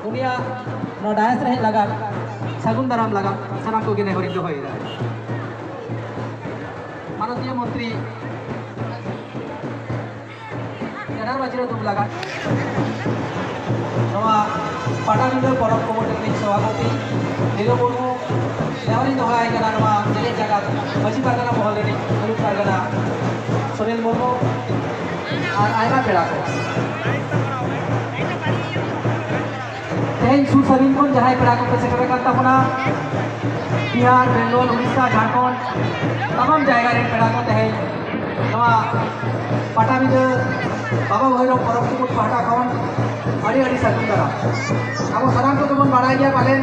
उनिया DISE रहे लगा सगुन दाराम लगा सानाम को गिने हरिद होई माननीय मंत्री जनार बाजिरो दुम लगा नवा पाटाबिंदो परब कमिटी सभापति नीलो मुर्मू लेवरी दोहाय कना नवा जेले जगह मजी पारगना महल रे मुलुक पारगना सुनील मुर्मू और आयमा पेड़ा को तेज सुसरीन को जहां पेड़ा को सेटर करता होना बिहार बेंगलोर उड़ीसा झारखंड तमाम जगह रे पेड़ा को तेज नवा पाटाबिंदो बाबा भैरव परब कमिटी पाटा खन अड़ी अड़ी सागुन दारा अब साराम को तुम बाड़ा गया पाले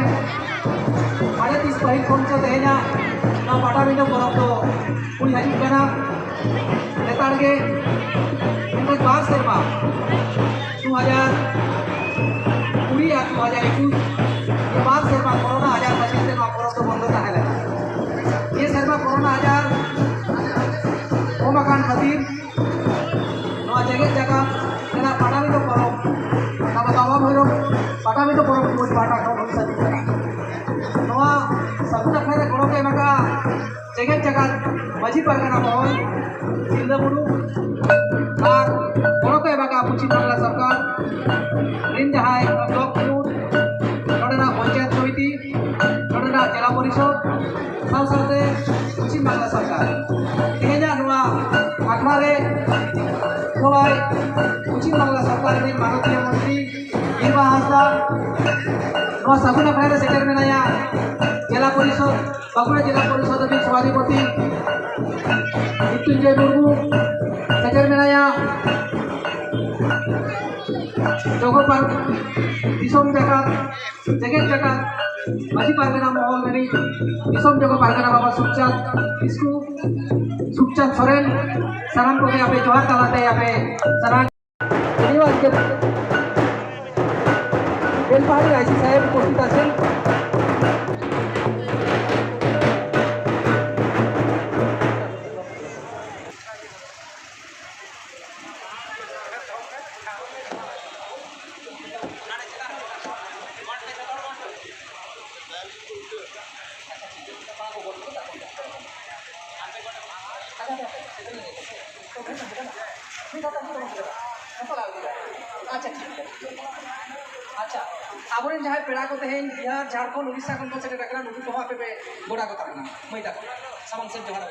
30 पहिल खन से तेना ना पाटाबिंदो परब तो कुड़ी हजू कना नेतार के इनके बार सेरमा 2020 या 2021 ये बार सेरमा कोरोना 2025 सेरमा परब तो बंद था ये सेरमा कोरोना 1000 ओमकान खातिर नवा जगह जगह ना पाटाबिंदो परब ना बाबा भैरव पाटाबिंदो परब को बाटा को भविष्य दिखा नवा सगुन अखरे गड़ो के मका जगह जगह मजी परगना महल सिंधुबुरु और गड़ो के मका पुची बांग्ला सरकार इन जहां ब्लॉक यूथ नोडना पंचायत समिति नोडना जिला परिषद साव साथे पुची बांग्ला सरकार तेहेना नवा आखड़ा रे सबाई पुची बांग्ला सरकार रे माननीय मंत्री गिरवा हांसदा नवा सगुन अखरे सेक्रेटरी मेनाया जिला परिषद बांकुड़ा जिला परिषद के सभापति मृत्युंजय मुर्मू सेक्रेटरी मेनाया जोगोपाल दिसोम जगत जगत जगत माजी पारगना महल मेनी दिसोम जोगो पारगना बाबा सुखचांद इसको सुखचांद सोरेन साराम को आपे जोहार तलाते आपे साराम धन्यवाद के बेलपहाड़ी आईसी साहेब उपस्थित आছেন अच्छा अब जहाँ पेड़ा को तेज बिहार झारखंड उड़ीसा को सेटर गोड़ा को तारना मैदा सामान से जोहार